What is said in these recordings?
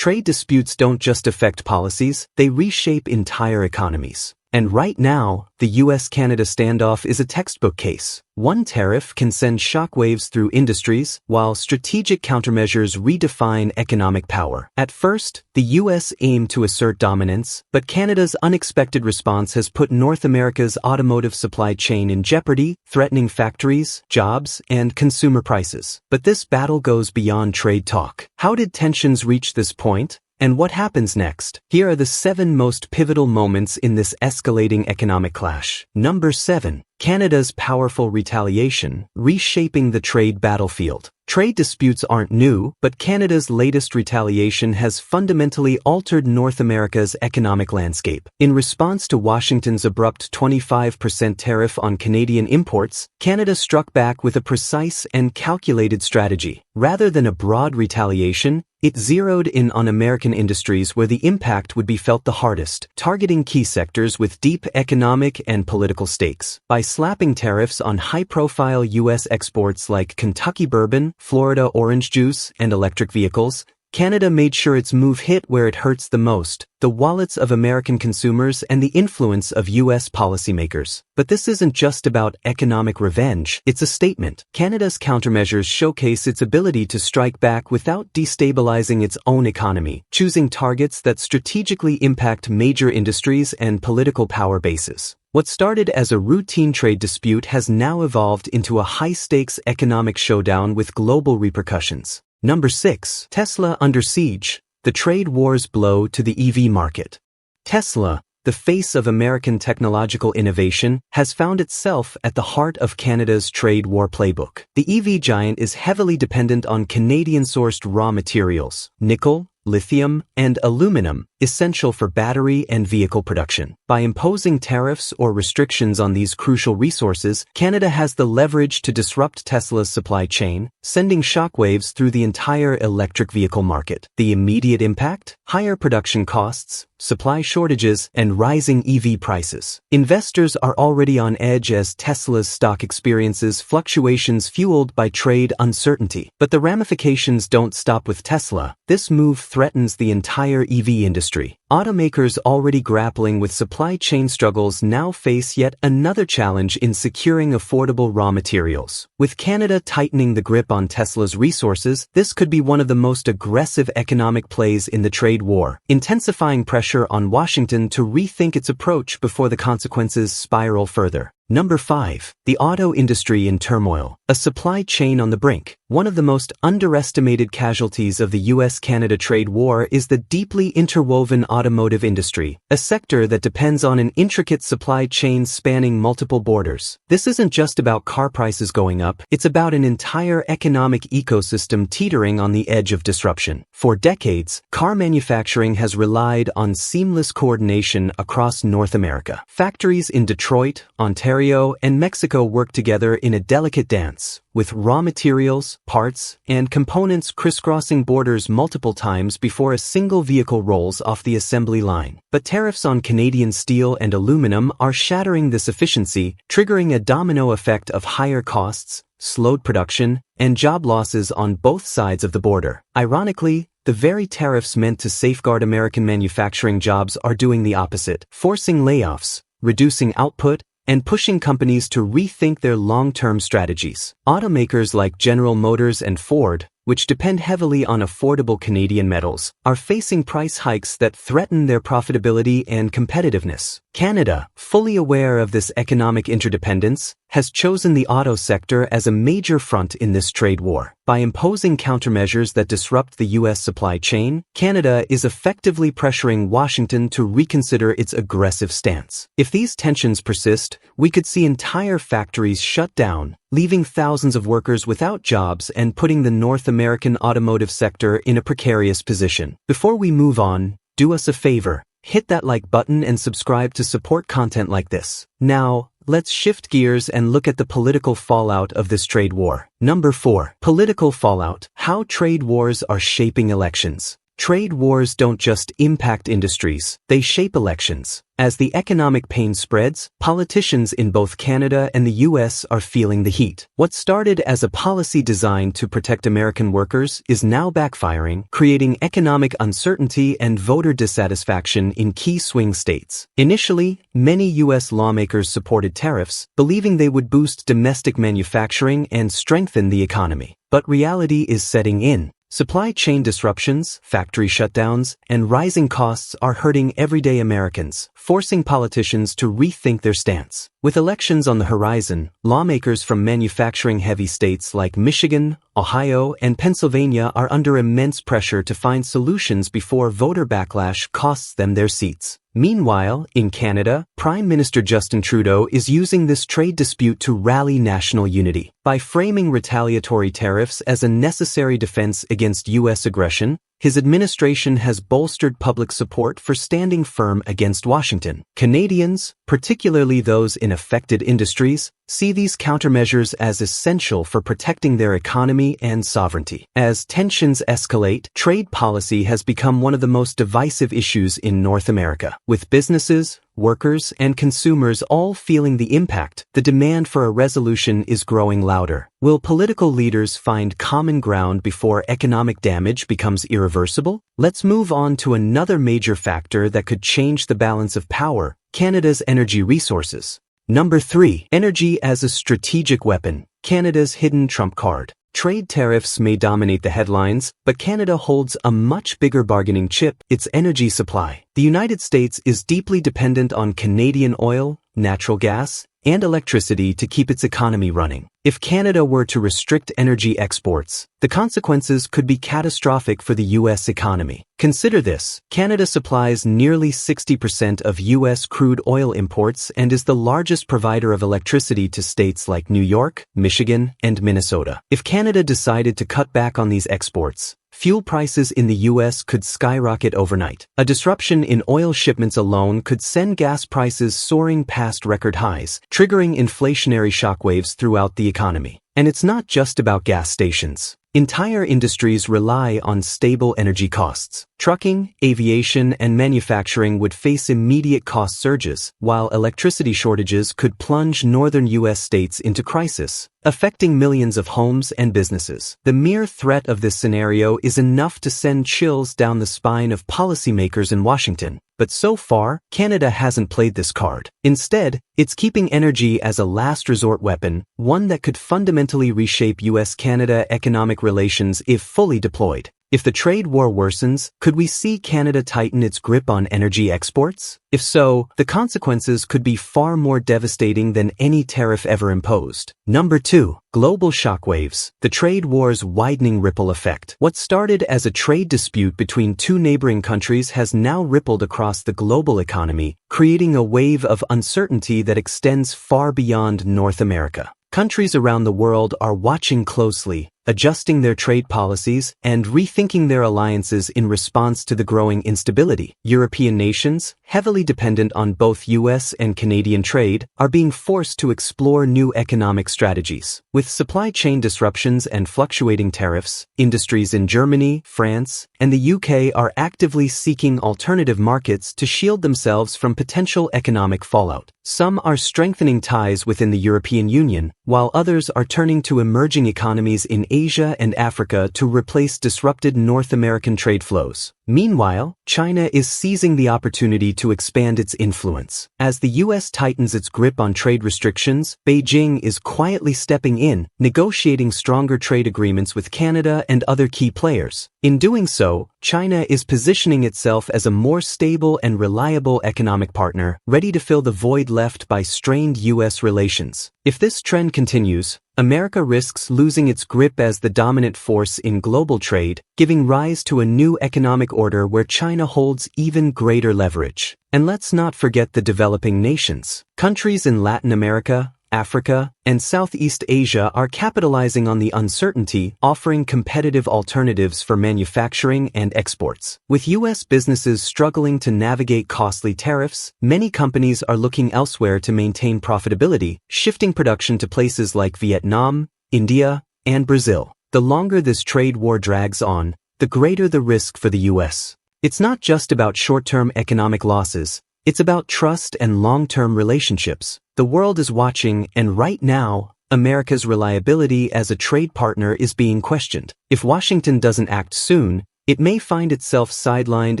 Trade disputes don't just affect policies, they reshape entire economies. And right now, the U.S.-Canada standoff is a textbook case. One tariff can send shockwaves through industries, while strategic countermeasures redefine economic power. At first, the U.S. aimed to assert dominance, but Canada's unexpected response has put North America's automotive supply chain in jeopardy, threatening factories, jobs, and consumer prices. But this battle goes beyond trade talk. How did tensions reach this point? And what happens next? Here are the 7 most pivotal moments in this escalating economic clash. Number 7. Canada's powerful retaliation, reshaping the trade battlefield. Trade disputes aren't new, but Canada's latest retaliation has fundamentally altered North America's economic landscape. In response to Washington's abrupt 25% tariff on Canadian imports, Canada struck back with a precise and calculated strategy. Rather than a broad retaliation, it zeroed in on American industries where the impact would be felt the hardest, targeting key sectors with deep economic and political stakes. By slapping tariffs on high-profile U.S. exports like Kentucky bourbon, Florida orange juice, and electric vehicles, Canada made sure its move hit where it hurts the most, the wallets of American consumers and the influence of U.S. policymakers. But this isn't just about economic revenge, it's a statement. Canada's countermeasures showcase its ability to strike back without destabilizing its own economy, choosing targets that strategically impact major industries and political power bases. What started as a routine trade dispute has now evolved into a high-stakes economic showdown with global repercussions. Number 6. Tesla under siege. The trade wars blow to the EV market. Tesla, the face of American technological innovation, has found itself at the heart of Canada's trade war playbook. The EV giant is heavily dependent on Canadian-sourced raw materials, nickel, lithium, and aluminum, essential for battery and vehicle production. By imposing tariffs or restrictions on these crucial resources, Canada has the leverage to disrupt Tesla's supply chain, sending shockwaves through the entire electric vehicle market. The immediate impact? Higher production costs, supply shortages, and rising EV prices. Investors are already on edge as Tesla's stock experiences fluctuations fueled by trade uncertainty. But the ramifications don't stop with Tesla. This move threatens the entire EV industry. Automakers already grappling with supply chain struggles now face yet another challenge in securing affordable raw materials. With Canada tightening the grip on Tesla's resources, this could be one of the most aggressive economic plays in the trade war, intensifying pressure on Washington to rethink its approach before the consequences spiral further. Number 5. The auto industry in turmoil. A supply chain on the brink. One of the most underestimated casualties of the U.S.-Canada trade war is the deeply interwoven automotive industry, a sector that depends on an intricate supply chain spanning multiple borders. This isn't just about car prices going up, it's about an entire economic ecosystem teetering on the edge of disruption. For decades, car manufacturing has relied on seamless coordination across North America. Factories in Detroit, Ontario, and Mexico work together in a delicate dance, with raw materials, parts, and components crisscrossing borders multiple times before a single vehicle rolls off the assembly line. But tariffs on Canadian steel and aluminum are shattering this efficiency, triggering a domino effect of higher costs, slowed production, and job losses on both sides of the border. Ironically, the very tariffs meant to safeguard American manufacturing jobs are doing the opposite, forcing layoffs, reducing output, and pushing companies to rethink their long-term strategies. Automakers like General Motors and Ford, which depend heavily on affordable Canadian metals, are facing price hikes that threaten their profitability and competitiveness. Canada, fully aware of this economic interdependence, has chosen the auto sector as a major front in this trade war. By imposing countermeasures that disrupt the U.S. supply chain, Canada is effectively pressuring Washington to reconsider its aggressive stance. If these tensions persist, we could see entire factories shut down, leaving thousands of workers without jobs and putting the North American automotive sector in a precarious position. Before we move on, do us a favor. Hit that like button and subscribe to support content like this. Now, let's shift gears and look at the political fallout of this trade war. Number 4. Political fallout. How trade wars are shaping elections. Trade wars don't just impact industries, they shape elections. As the economic pain spreads, politicians in both Canada and the U.S. are feeling the heat. What started as a policy designed to protect American workers is now backfiring, creating economic uncertainty and voter dissatisfaction in key swing states. Initially, many U.S. lawmakers supported tariffs, believing they would boost domestic manufacturing and strengthen the economy. But reality is setting in. Supply chain disruptions, factory shutdowns, and rising costs are hurting everyday Americans, forcing politicians to rethink their stance. With elections on the horizon, lawmakers from manufacturing-heavy states like Michigan, Ohio, and Pennsylvania are under immense pressure to find solutions before voter backlash costs them their seats. Meanwhile, in Canada, Prime Minister Justin Trudeau is using this trade dispute to rally national unity. By framing retaliatory tariffs as a necessary defense against U.S. aggression, his administration has bolstered public support for standing firm against Washington. Canadians, particularly those in affected industries, see these countermeasures as essential for protecting their economy and sovereignty. As tensions escalate, trade policy has become one of the most divisive issues in North America. With businesses, workers, and consumers all feeling the impact, the demand for a resolution is growing louder. Will political leaders find common ground before economic damage becomes irreversible? Let's move on to another major factor that could change the balance of power: Canada's energy resources. Number 3. Energy as a strategic weapon. Canada's hidden trump card. Trade tariffs may dominate the headlines, but Canada holds a much bigger bargaining chip: its energy supply. The United States is deeply dependent on Canadian oil, natural gas, and electricity to keep its economy running. If Canada were to restrict energy exports, the consequences could be catastrophic for the U.S. economy. Consider this: Canada supplies nearly 60% of U.S. crude oil imports and is the largest provider of electricity to states like New York, Michigan, and Minnesota. If Canada decided to cut back on these exports, fuel prices in the U.S. could skyrocket overnight. A disruption in oil shipments alone could send gas prices soaring past record highs, triggering inflationary shockwaves throughout the economy. And it's not just about gas stations. Entire industries rely on stable energy costs. Trucking, aviation, and manufacturing would face immediate cost surges, while electricity shortages could plunge northern U.S. states into crisis, affecting millions of homes and businesses. The mere threat of this scenario is enough to send chills down the spine of policymakers in Washington. But so far, Canada hasn't played this card. Instead, it's keeping energy as a last resort weapon, one that could fundamentally reshape U.S.-Canada economic relations if fully deployed. If the trade war worsens, could we see Canada tighten its grip on energy exports? If so, the consequences could be far more devastating than any tariff ever imposed. Number 2. Global shockwaves. The trade war's widening ripple effect. What started as a trade dispute between two neighboring countries has now rippled across the global economy, creating a wave of uncertainty that extends far beyond North America. Countries around the world are watching closely, adjusting their trade policies and rethinking their alliances in response to the growing instability. European nations, heavily dependent on both U.S. and Canadian trade, are being forced to explore new economic strategies. With supply chain disruptions and fluctuating tariffs, industries in Germany, France, and the UK are actively seeking alternative markets to shield themselves from potential economic fallout. Some are strengthening ties within the European Union, while others are turning to emerging economies in Asia and Africa to replace disrupted North American trade flows. Meanwhile, China is seizing the opportunity to expand its influence. As the U.S. tightens its grip on trade restrictions, Beijing is quietly stepping in, negotiating stronger trade agreements with Canada and other key players. In doing so, China is positioning itself as a more stable and reliable economic partner, ready to fill the void left by strained U.S. relations. If this trend continues, America risks losing its grip as the dominant force in global trade, giving rise to a new economic order where China holds even greater leverage. And let's not forget the developing nations. Countries in Latin America, Africa, and Southeast Asia are capitalizing on the uncertainty, offering competitive alternatives for manufacturing and exports. With U.S. businesses struggling to navigate costly tariffs, many companies are looking elsewhere to maintain profitability, shifting production to places like Vietnam, India, and Brazil. The longer this trade war drags on, the greater the risk for the U.S. It's not just about short-term economic losses, it's about trust and long-term relationships. The world is watching, and right now, America's reliability as a trade partner is being questioned. If Washington doesn't act soon, it may find itself sidelined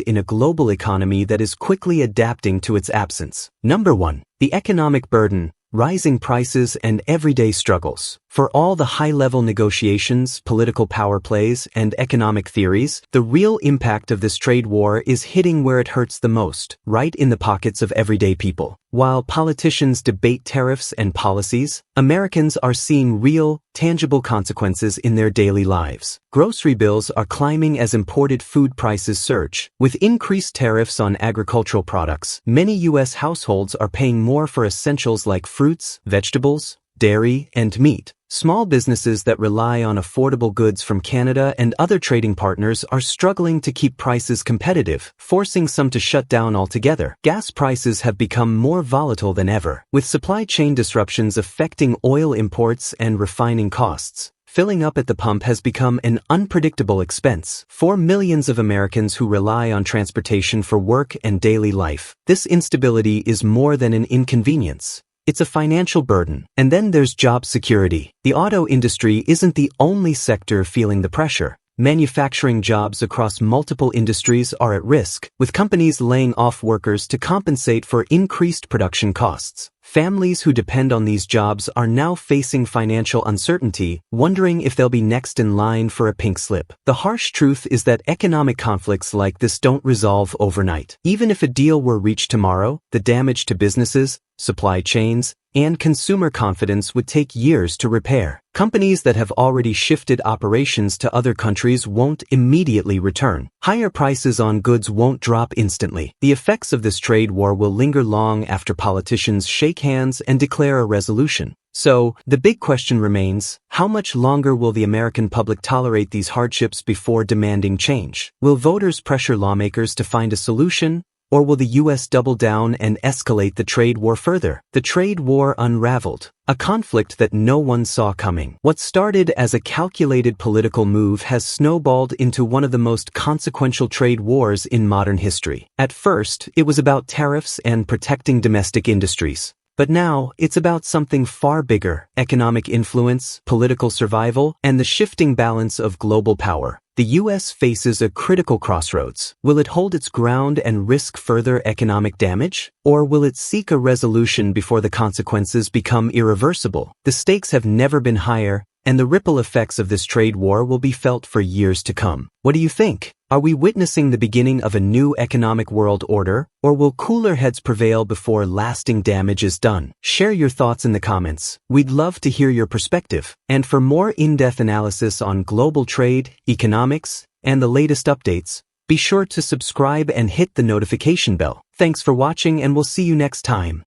in a global economy that is quickly adapting to its absence. Number 1. The economic burden, rising prices, and everyday struggles. For all the high-level negotiations, political power plays, and economic theories, the real impact of this trade war is hitting where it hurts the most, right in the pockets of everyday people. While politicians debate tariffs and policies, Americans are seeing real, tangible consequences in their daily lives. Grocery bills are climbing as imported food prices surge. With increased tariffs on agricultural products, many U.S. households are paying more for essentials like fruits, vegetables, dairy, and meat. Small businesses that rely on affordable goods from Canada and other trading partners are struggling to keep prices competitive, forcing some to shut down altogether. Gas prices have become more volatile than ever, with supply chain disruptions affecting oil imports and refining costs. Filling up at the pump has become an unpredictable expense for millions of Americans who rely on transportation for work and daily life. This instability is more than an inconvenience. It's a financial burden. And then there's job security. The auto industry isn't the only sector feeling the pressure. Manufacturing jobs across multiple industries are at risk, with companies laying off workers to compensate for increased production costs. Families who depend on these jobs are now facing financial uncertainty, wondering if they'll be next in line for a pink slip. The harsh truth is that economic conflicts like this don't resolve overnight. Even if a deal were reached tomorrow, the damage to businesses, supply chains, and consumer confidence would take years to repair. Companies that have already shifted operations to other countries won't immediately return. Higher prices on goods won't drop instantly. The effects of this trade war will linger long after politicians shake hands and declare a resolution. So, the big question remains, how much longer will the American public tolerate these hardships before demanding change? Will voters pressure lawmakers to find a solution? Or will the U.S. double down and escalate the trade war further? The trade war unraveled, a conflict that no one saw coming. What started as a calculated political move has snowballed into one of the most consequential trade wars in modern history. At first, it was about tariffs and protecting domestic industries. But now, it's about something far bigger: economic influence, political survival, and the shifting balance of global power. The U.S. faces a critical crossroads. Will it hold its ground and risk further economic damage? Or will it seek a resolution before the consequences become irreversible? The stakes have never been higher, and the ripple effects of this trade war will be felt for years to come. What do you think? Are we witnessing the beginning of a new economic world order, or will cooler heads prevail before lasting damage is done? Share your thoughts in the comments. We'd love to hear your perspective. And for more in-depth analysis on global trade, economics, and the latest updates, be sure to subscribe and hit the notification bell. Thanks for watching, and we'll see you next time.